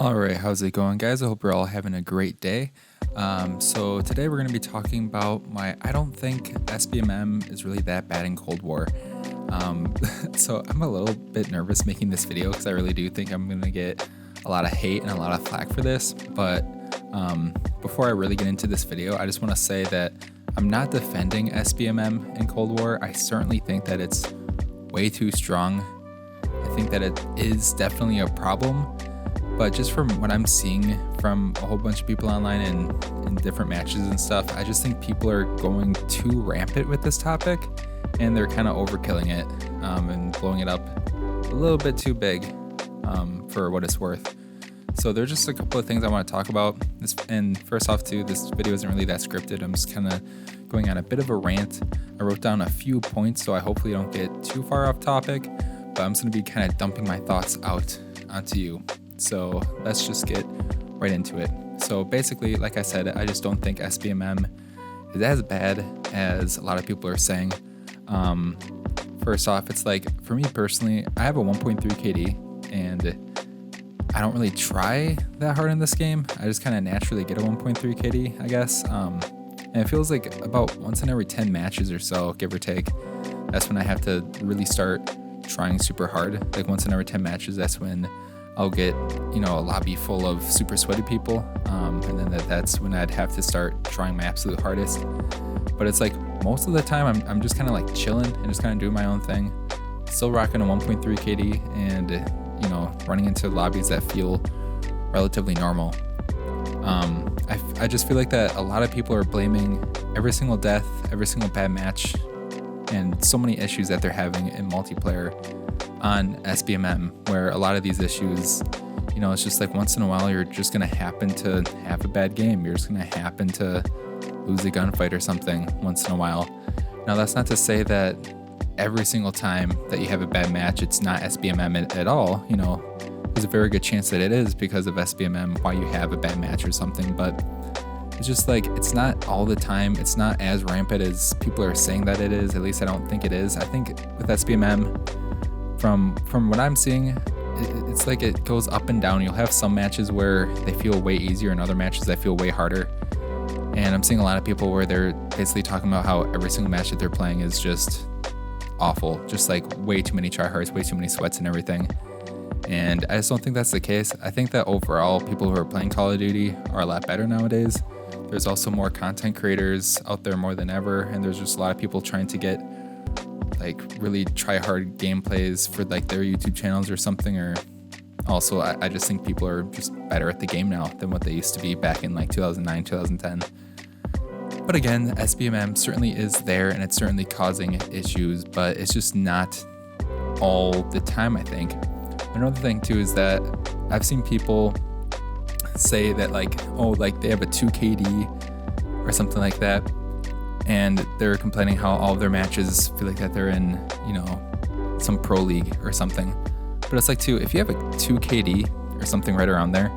All right, how's it going, guys? I hope you're all having a great day. So today we're going to be talking about I don't think SBMM is really that bad in Cold War. Um, so I'm a little bit nervous making this video because I really do think I'm going to get a lot of hate and a lot of flack for this. But before I really get into this video, I just want to say that I'm not defending SBMM in Cold War. I certainly think that it's way too strong. I think that it is definitely a problem. But just from what I'm seeing from a whole bunch of people online and in different matches and stuff, I just think people are going too rampant with this topic and they're kind of overkilling it and blowing it up a little bit too big for what it's worth. So there's just a couple of things I want to talk about. And first off, too, this video isn't really that scripted. I'm just kind of going on a bit of a rant. I wrote down a few points, so I hopefully don't get too far off topic, but I'm just going to be kind of dumping my thoughts out onto you. So let's just get right into it. So basically, like I said, I just don't think SBMM is as bad as a lot of people are saying. First off, it's like, for me personally, I have a 1.3 KD and I don't really try that hard in this game. I just kind of naturally get a 1.3 KD, I guess. And it feels like about once in every 10 matches or so, give or take, that's when I have to really start trying super hard. Like once in every 10 matches, that's when I'll get, a lobby full of super sweaty people, and then that's when I'd have to start trying my absolute hardest. But it's like most of the time I'm just kind of like chilling and just kind of doing my own thing, still rocking a 1.3 KD and running into lobbies that feel relatively normal. I just feel like that a lot of people are blaming every single death, every single bad match, and so many issues that they're having in multiplayer on SBMM, where a lot of these issues, it's just like once in a while you're just going to happen to have a bad game. You're just going to happen to lose a gunfight or something once in a while. Now, that's not to say that every single time that you have a bad match, it's not SBMM at all. There's a very good chance that it is because of SBMM why you have a bad match or something, but it's just like, it's not all the time. It's not as rampant as people are saying that it is. At least I don't think it is. I think with SBMM, from what I'm seeing, it's like it goes up and down. You'll have some matches where they feel way easier and other matches that feel way harder. And I'm seeing a lot of people where they're basically talking about how every single match that they're playing is just awful. Just like way too many tryhards, way too many sweats and everything. And I just don't think that's the case. I think that overall, people who are playing Call of Duty are a lot better nowadays. There's also more content creators out there more than ever. And there's just a lot of people trying to get like really try hard gameplays for like their YouTube channels or something. Or also I just think people are just better at the game now than what they used to be back in like 2009, 2010. But again, SBMM certainly is there and it's certainly causing issues, but it's just not all the time, I think. Another thing too is that I've seen people say that like they have a 2 KD or something like that, and they're complaining how all of their matches feel like that they're in, some pro league or something. But it's like, too, if you have a 2 KD or something right around there,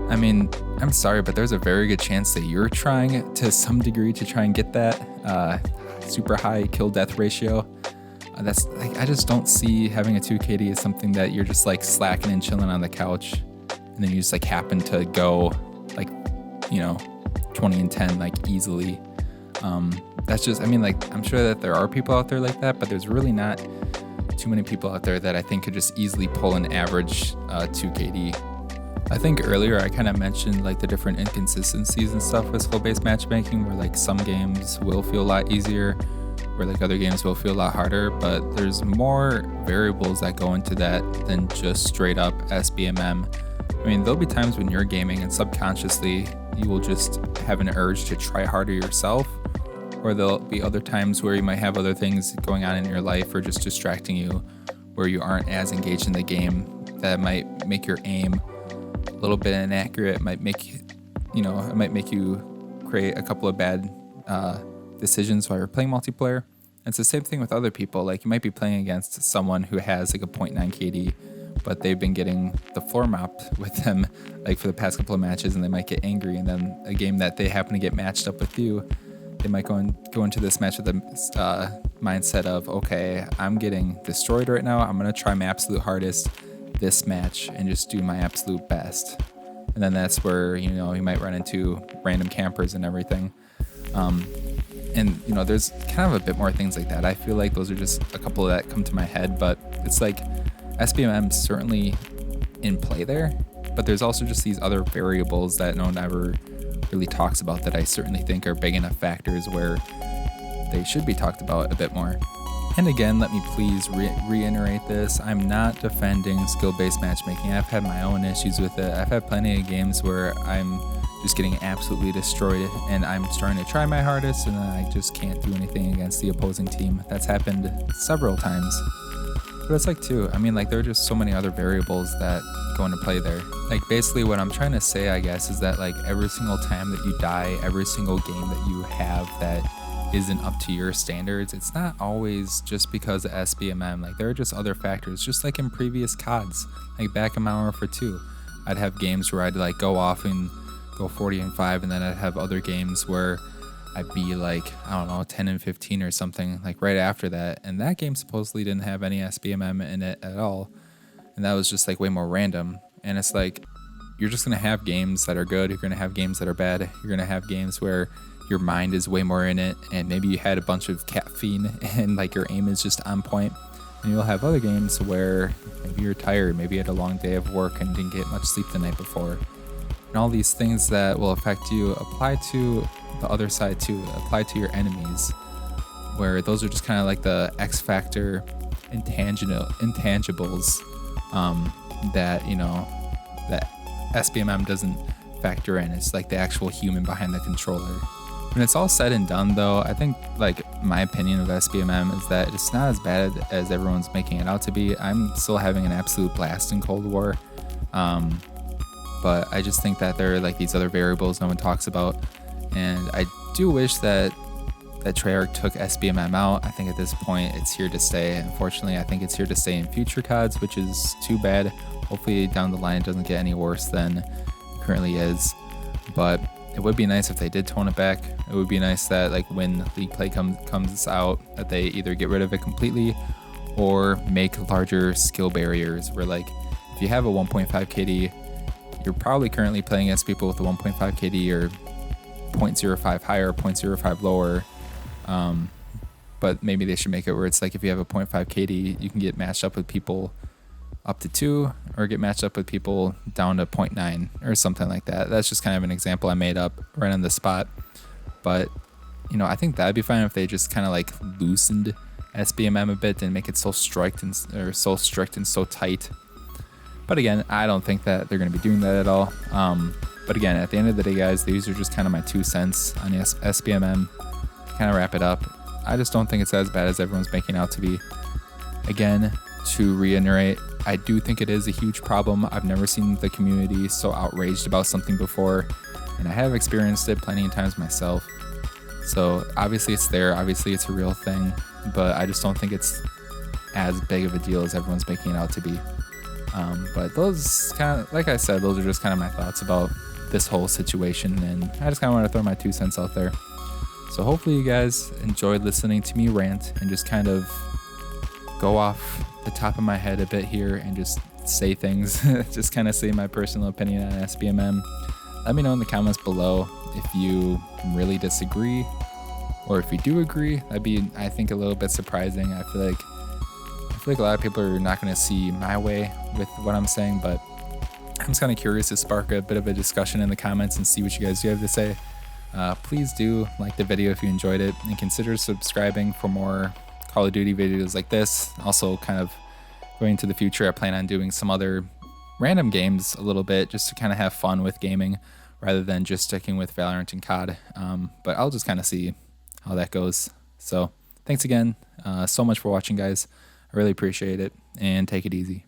I mean, I'm sorry, but there's a very good chance that you're trying to some degree to try and get that super high kill death ratio. That's like, I just don't see having a 2 KD as something that you're just like slacking and chilling on the couch, and then you just like happen to go like, 20 and 10 like easily. That's just, I'm sure that there are people out there like that, but there's really not too many people out there that I think could just easily pull an average 2 KD. I think earlier I kind of mentioned like the different inconsistencies and stuff with skill-based matchmaking, where like some games will feel a lot easier, where like other games will feel a lot harder, but there's more variables that go into that than just straight up SBMM. There'll be times when you're gaming and subconsciously you will just have an urge to try harder yourself, or there'll be other times where you might have other things going on in your life or just distracting you, where you aren't as engaged in the game, that might make your aim a little bit inaccurate. It might make you create a couple of bad decisions while you're playing multiplayer. And it's the same thing with other people. Like you might be playing against someone who has like a 0.9 KD, but they've been getting the floor mopped with them like for the past couple of matches, and they might get angry, and then a game that they happen to get matched up with you, they might go into this match with the mindset of, okay, I'm getting destroyed right now, I'm going to try my absolute hardest this match and just do my absolute best. And then that's where, you might run into random campers and everything. And there's kind of a bit more things like that. I feel like those are just a couple that come to my head, but it's like SBMM certainly in play there, but there's also just these other variables that no one ever really talks about that I certainly think are big enough factors where they should be talked about a bit more. And again, let me please reiterate this. I'm not defending skill-based matchmaking. I've had my own issues with it. I've had plenty of games where I'm just getting absolutely destroyed and I'm starting to try my hardest and then I just can't do anything against the opposing team. That's happened several times. But it's like too, there are just so many other variables that go into play there. Like basically what I'm trying to say, I guess, is that like every single time that you die, every single game that you have that isn't up to your standards, it's not always just because of SBMM. Like there are just other factors, just like in previous CODs. Like back in Modern Warfare 2, I'd have games where I'd like go off and go 40-5, and then I'd have other games where I'd be like, 10-15 or something like right after that. And that game supposedly didn't have any SBMM in it at all. And that was just like way more random. And it's like, you're just going to have games that are good. You're going to have games that are bad. You're going to have games where your mind is way more in it, and maybe you had a bunch of caffeine and like your aim is just on point. And you'll have other games where maybe you're tired, maybe you had a long day of work and didn't get much sleep the night before. And all these things that will affect you apply to the other side too, apply to your enemies, where those are just kind of like the X factor intangibles that that SBMM doesn't factor in. It's like the actual human behind the controller. When it's all said and done though, I think like my opinion of SBMM is that it's not as bad as everyone's making it out to be. I'm still having an absolute blast in Cold War. But I just think that there are like these other variables no one talks about. And I do wish that Treyarch took SBMM out. I think at this point it's here to stay. Unfortunately, I think it's here to stay in future CODs, which is too bad. Hopefully down the line it doesn't get any worse than it currently is. But it would be nice if they did tone it back. It would be nice that like when League Play comes out, that they either get rid of it completely or make larger skill barriers where like if you have a 1.5 KD, you're probably currently playing against people with a 1.5 KD or 0.05 higher, 0.05 lower. But maybe they should make it where it's like if you have a 0.5 KD, you can get matched up with people up to 2 or get matched up with people down to 0.9 or something like that. That's just kind of an example I made up right on the spot. But, I think that'd be fine if they just kind of like loosened SBMM a bit and make it so strict and so tight. But again, I don't think that they're going to be doing that at all. But again, at the end of the day, guys, these are just kind of my 2 cents on SBMM. To kind of wrap it up, I just don't think it's as bad as everyone's making out to be. Again, to reiterate, I do think it is a huge problem. I've never seen the community so outraged about something before, and I have experienced it plenty of times myself. So obviously it's there, obviously it's a real thing, but I just don't think it's as big of a deal as everyone's making it out to be. But those kind of, like I said, those are just kind of my thoughts about this whole situation, and I just kind of want to throw my 2 cents out there. So hopefully you guys enjoyed listening to me rant and just kind of go off the top of my head a bit here and just say things, just kind of say my personal opinion on SBMM. Let me know in the comments below if you really disagree or if you do agree. That'd be, I think, a little bit surprising. I feel like a lot of people are not going to see my way with what I'm saying, but I'm just kind of curious to spark a bit of a discussion in the comments and see what you guys do have to say. Please do like the video if you enjoyed it, and consider subscribing for more Call of Duty videos like this. Also, kind of going into the future, I plan on doing some other random games a little bit just to kind of have fun with gaming rather than just sticking with Valorant and COD. But I'll just kind of see how that goes. So thanks again so much for watching, guys. I really appreciate it, and take it easy.